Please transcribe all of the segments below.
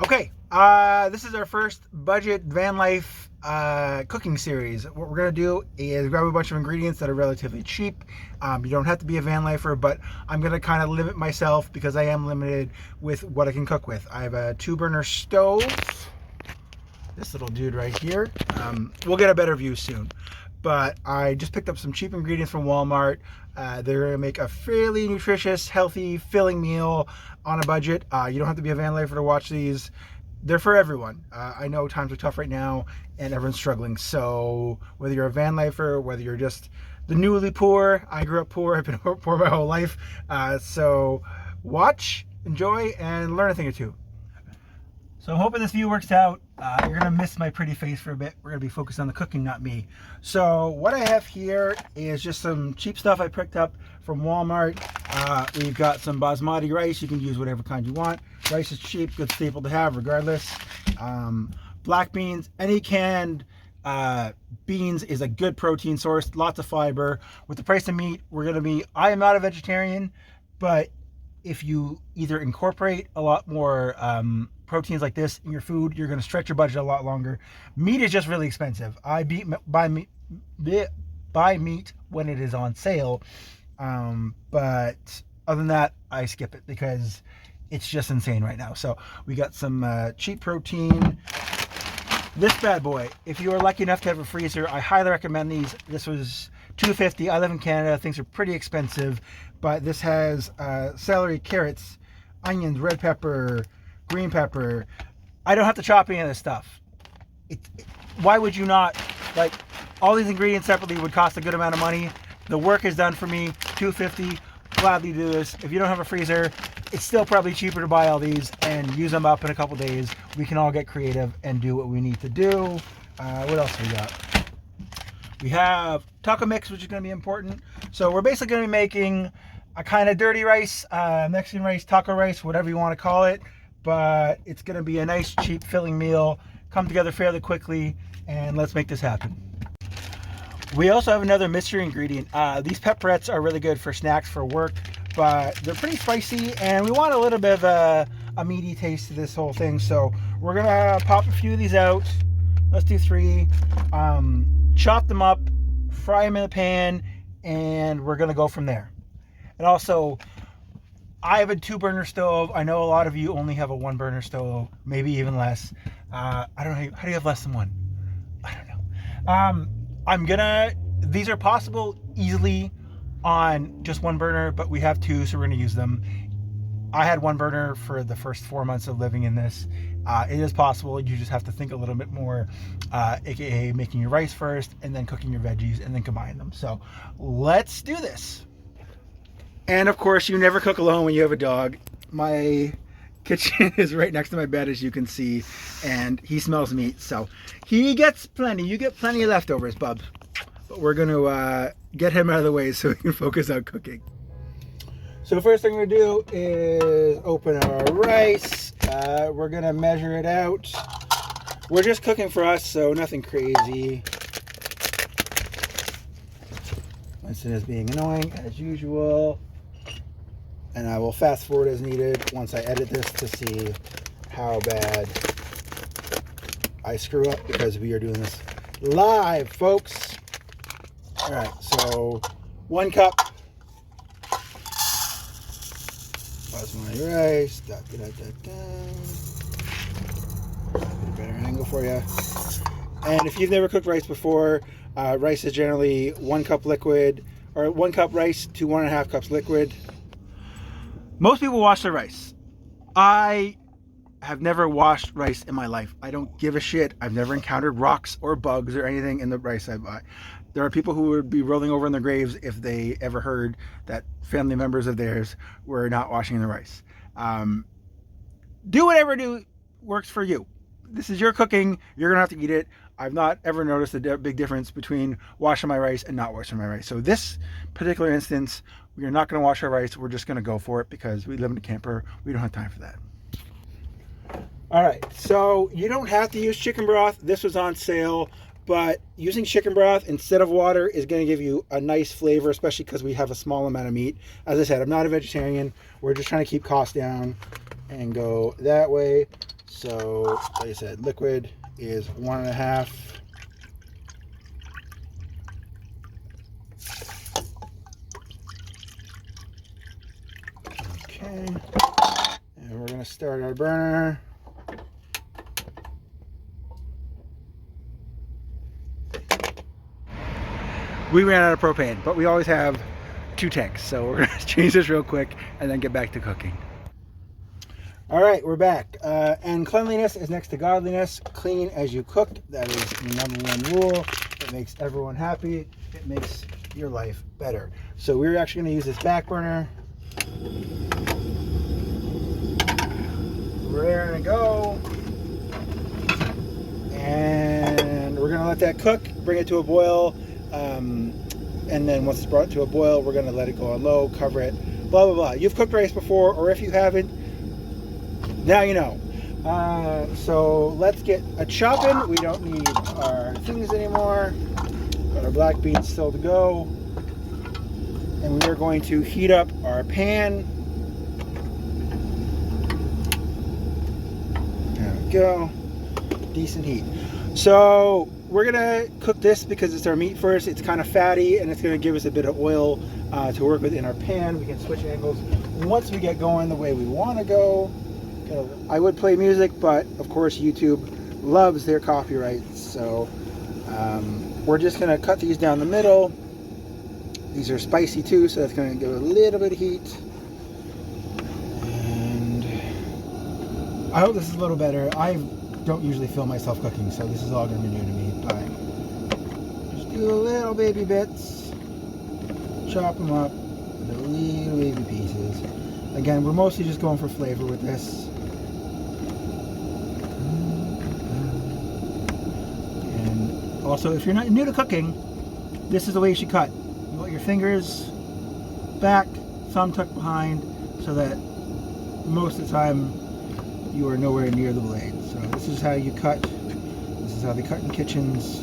Okay, this is our first budget van life cooking series. What we're gonna do is grab a bunch of ingredients that are relatively cheap. You don't have to be a van lifer, but I'm gonna kind of limit myself because I am limited with what I can cook with. I have a 2-burner stove. This little dude right here. We'll get a better view soon. But I just picked up some cheap ingredients from Walmart. They're gonna make a fairly nutritious, healthy, filling meal on a budget. You don't have to be a van lifer to watch these. They're for everyone. I know times are tough right now and everyone's struggling. So whether you're a van lifer, whether you're just the newly poor, I grew up poor, I've been poor my whole life. So watch, enjoy, and learn a thing or two. So I'm hoping this view works out. You're gonna miss my pretty face for a bit. We're gonna be focused on the cooking, not me. So what I have here is just some cheap stuff I picked up from Walmart. We've got some basmati rice. You can use whatever kind you want. Rice is cheap, good staple to have regardless. Black beans, any canned beans is a good protein source, lots of fiber. With the price of meat, I am not a vegetarian, but if you either incorporate a lot more proteins like this in your food, you're going to stretch your budget a lot longer. Meat is just really expensive. I buy meat when it is on sale, but other than that, I skip it because it's just insane right now. So we got some cheap protein. This bad boy, if you are lucky enough to have a freezer, I highly recommend these. This was $2.50. I live in Canada. Things are pretty expensive, but this has celery, carrots, onions, red pepper, green pepper. I don't have to chop any of this stuff. Why would you not? Like, all these ingredients separately would cost a good amount of money. The work is done for me. $2.50. Gladly do this. If you don't have a freezer, it's still probably cheaper to buy all these and use them up in a couple days. We can all get creative and do what we need to do. What else we got? We have taco mix, which is going to be important. So we're basically going to be making a kind of dirty rice, Mexican rice, taco rice, whatever you want to call it. But it's going to be a nice, cheap, filling meal. Come together fairly quickly, and let's make this happen. We also have another mystery ingredient. These pepperettes are really good for snacks for work, but they're pretty spicy, and we want a little bit of a meaty taste to this whole thing. So we're going to pop a few of these out. Let's do 3. Chop them up, fry them in the pan, and we're going to go from there. And also, I have a 2-burner stove. I know a lot of you only have a 1-burner stove, maybe even less. I don't know. How do you have less than 1? I don't know. These are possible easily on just 1 burner, but we have 2, so we're going to use them. I had 1 burner for the first 4 months of living in this. It is possible. You just have to think a little bit more, aka making your rice first and then cooking your veggies and then combine them. So let's do this. And of course, you never cook alone when you have a dog. My kitchen is right next to my bed, as you can see, and he smells meat, so he gets plenty. You get plenty of leftovers, bub. But we're going to get him out of the way so we can focus on cooking. So the first thing we're going to do is open our rice. We're going to measure it out. We're just cooking for us, so nothing crazy. Winston is being annoying, as usual. And I will fast forward as needed once I edit this to see how bad I screw up, because we are doing this live, folks. All right, so 1 cup basmati rice. A better angle for you. And if you've never cooked rice before, rice is generally 1 cup liquid, or 1 cup rice to 1.5 cups liquid. Most people wash their rice. I have never washed rice in my life. I don't give a shit. I've never encountered rocks or bugs or anything in the rice I buy. There are people who would be rolling over in their graves if they ever heard that family members of theirs were not washing the rice. Do whatever works for you. This is your cooking. You're going to have to eat it. I've not ever noticed a big difference between washing my rice and not washing my rice. So this particular instance, we are not going to wash our rice. We're just going to go for it because we live in a camper. We don't have time for that. All right, so you don't have to use chicken broth. This was on sale, but using chicken broth instead of water is going to give you a nice flavor, especially because we have a small amount of meat. As I said, I'm not a vegetarian. We're just trying to keep costs down and go that way. So, like I said, liquid is 1.5. Okay, and we're gonna start our burner. We ran out of propane, but we always have 2 tanks, so we're gonna change this real quick and then get back to cooking. All right, we're back. And cleanliness is next to godliness. Clean as you cook. That is the #1 rule. It makes everyone happy. It makes your life better. So we're actually going to use this back burner. We're going to go. And we're going to let that cook, bring it to a boil. And then once it's brought to a boil, we're going to let it go on low, cover it, blah, blah, blah. You've cooked rice before, or if you haven't, now you know. So let's get a chopping. We don't need our things anymore. Got our black beans still to go. And we are going to heat up our pan. There we go. Decent heat. So we're gonna cook this because it's our meat first. It's kind of fatty and it's gonna give us a bit of oil to work with in our pan. We can switch angles once we get going the way we want to go. I would play music, but of course YouTube loves their copyrights, so we're just going to cut these down the middle. These are spicy too, so that's going to give a little bit of heat. And I hope this is a little better. I don't usually film myself cooking, so this is all going to be new to me, but just do little baby bits, chop them up into little baby pieces. Again, we're mostly just going for flavor with this. Also, if you're not new to cooking, this is the way you should cut. You want your fingers back, thumb tucked behind, so that most of the time you are nowhere near the blade. So this is how you cut. This is how they cut in kitchens.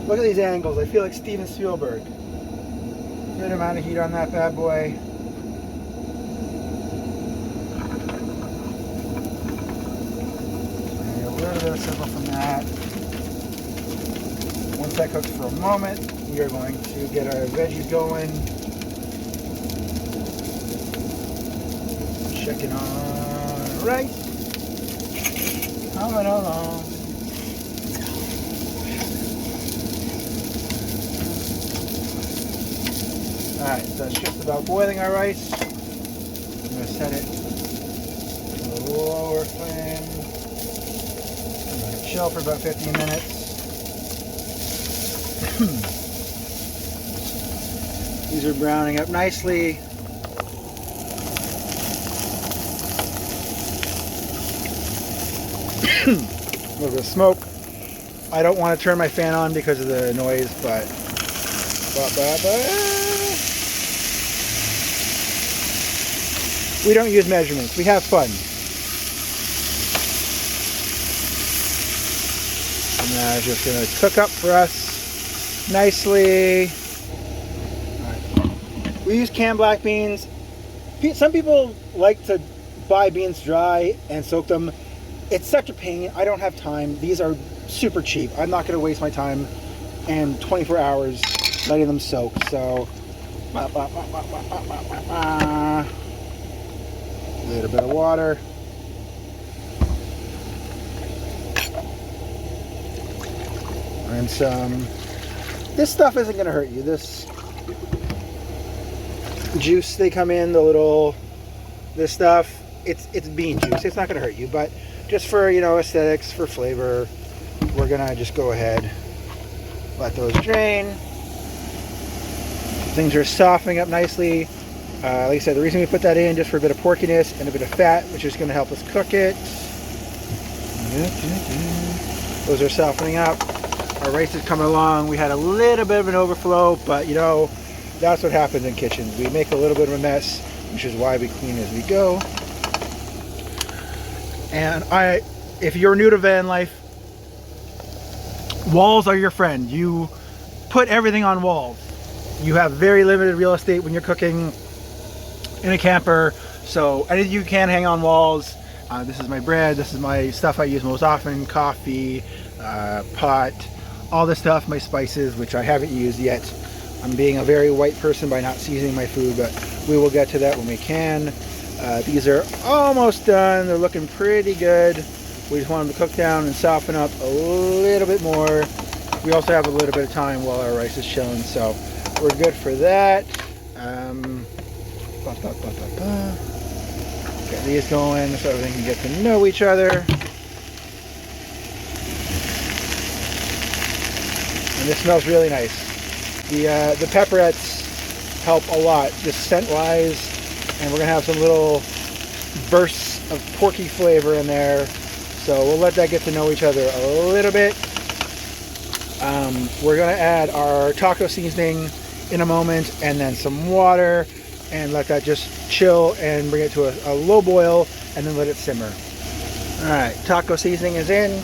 Look at these angles. I feel like Steven Spielberg. Good amount of heat on that bad boy. A little bit of sizzle from that. Once that cooks for a moment, we are going to get our veggies going. Checking on rice. Coming along. Alright, so it's just about boiling our rice. I'm going to set it to a lower flame. I'm going to chill for about 15 minutes. These are browning up nicely. A little bit of smoke. I don't want to turn my fan on because of the noise, but we don't use measurements. We have fun. And that's just going to cook up for us nicely. Right. We use canned black beans. Some people like to buy beans dry and soak them. It's such a pain. I don't have time. These are super cheap. I'm not going to waste my time and 24 hours letting them soak. So a little bit of water. And some. This stuff isn't going to hurt you. This juice they come in, this stuff, it's bean juice. It's not going to hurt you, but just for, aesthetics, for flavor, we're going to just go ahead, let those drain. Things are softening up nicely. Like I said, the reason we put that in just for a bit of porkiness and a bit of fat, which is going to help us cook it. Those are softening up. Our rice is coming along. We had a little bit of an overflow, but that's what happens in kitchens. We make a little bit of a mess, which is why we clean as we go. And if you're new to van life, walls are your friend. You put everything on walls. You have very limited real estate when you're cooking in a camper, so anything you can hang on walls. This is my bread. This is my stuff I use most often. Coffee, pot, all this stuff, my spices, which I haven't used yet. I'm being a very white person by not seasoning my food, but we will get to that when we can. These are almost done. They're looking pretty good. We just want them to cook down and soften up a little bit more. We also have a little bit of time while our rice is chilling, so we're good for that. Get these going so everything can get to know each other. And this smells really nice. The pepperettes help a lot, just scent-wise, and we're gonna have some little bursts of porky flavor in there. So we'll let that get to know each other a little bit. We're gonna add our taco seasoning in a moment, and then some water, and let that just chill and bring it to a low boil, and then let it simmer. All right, taco seasoning is in.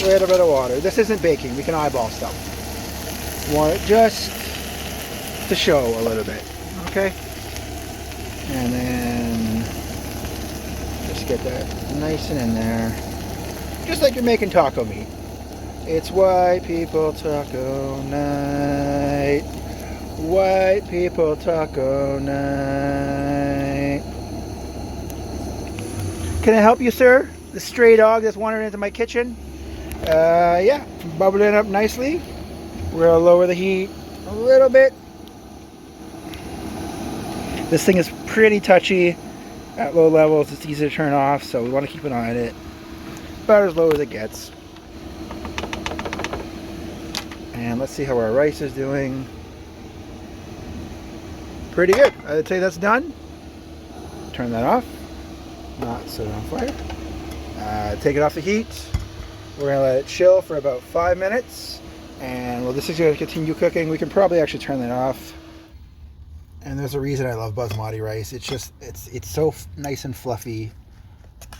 A little bit of water. This isn't baking. We can eyeball stuff. Want it just to show a little bit, okay? And then just get that nice and in there, just like you're making taco meat. It's white people taco night. White people taco night. Can I help you, sir? The stray dog that's wandering into my kitchen. Yeah, bubbling up nicely. We're gonna lower the heat a little bit. This thing is pretty touchy at low levels. It's easy to turn off, so we want to keep an eye on it. About as low as it gets. And let's see how our rice is doing. Pretty good. I'd say that's done. Turn that off. Not set it on fire. Take it off the heat. We're going to let it chill for about 5 minutes. And well, this is going to continue cooking. We can probably actually turn that off. And there's a reason I love basmati rice. It's just, it's so nice and fluffy.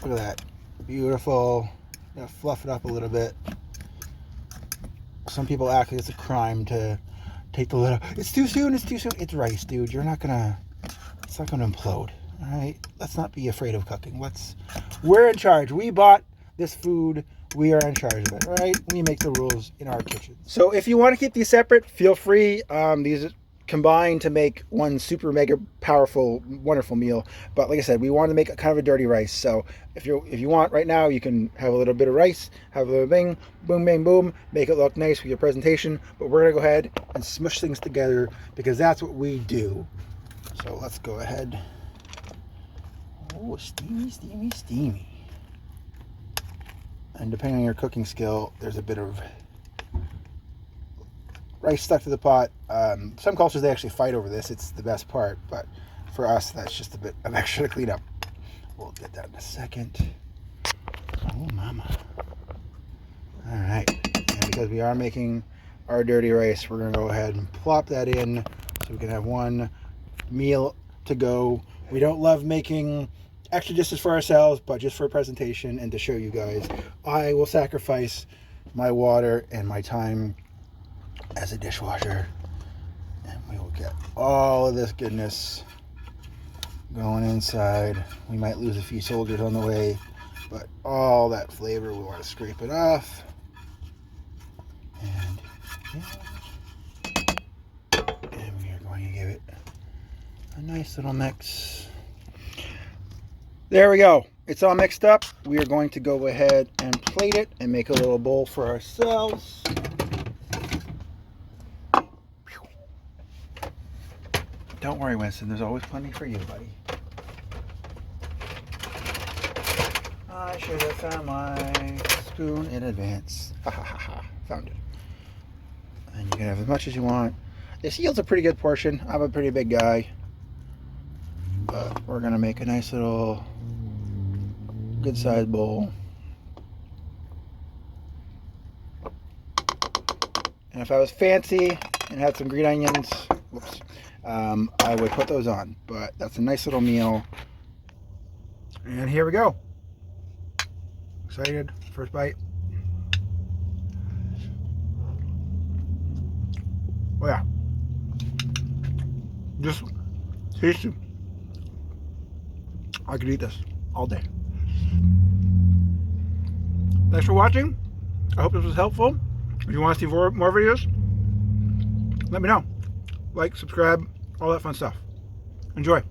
Look at that. Beautiful. I'm going to fluff it up a little bit. Some people act like it's a crime to take the lid off. It's too soon, it's too soon. It's rice, dude. You're not gonna, it's not gonna implode. All right? Let's not be afraid of cooking. We're in charge. We bought this food. We are in charge of it, all right? We make the rules in our kitchen. So if you want to keep these separate, feel free. These combine to make one super mega powerful, wonderful meal. But like I said, we want to make a kind of a dirty rice. So if you want right now, you can have a little bit of rice, have a little bing, boom, bang, boom, make it look nice with your presentation. But we're gonna go ahead and smush things together because that's what we do. So let's go ahead. Oh, steamy, steamy, steamy. And depending on your cooking skill, there's a bit of rice stuck to the pot. Some cultures, they actually fight over this. It's the best part, but for us, that's just a bit of extra to clean up. We'll get that in a second. Oh, mama. All right, and because we are making our dirty rice, we're gonna go ahead and plop that in so we can have one meal to go. We don't love making extra dishes for ourselves, but just for presentation and to show you guys, I will sacrifice my water and my time as a dishwasher, and we will get all of this goodness going inside. We might lose a few soldiers on the way, but all that flavor, we want to scrape it off. And we are going to give it a nice little mix. There we go. It's all mixed up. We are going to go ahead and plate it and make a little bowl for ourselves. Don't worry, Winston. There's always plenty for you, buddy. I should have found my spoon in advance. Ha ha ha ha. Found it. And you can have as much as you want. This yields a pretty good portion. I'm a pretty big guy. But we're going to make a nice little good sized bowl. And if I was fancy and had some green onions, whoops, I would put those on. But that's a nice little meal. And here we go. Excited. First bite. Oh yeah. Just tasty. I could eat this all day. Thanks for watching. I hope this was helpful. If you want to see more videos, let me know. Like, subscribe, all that fun stuff. Enjoy.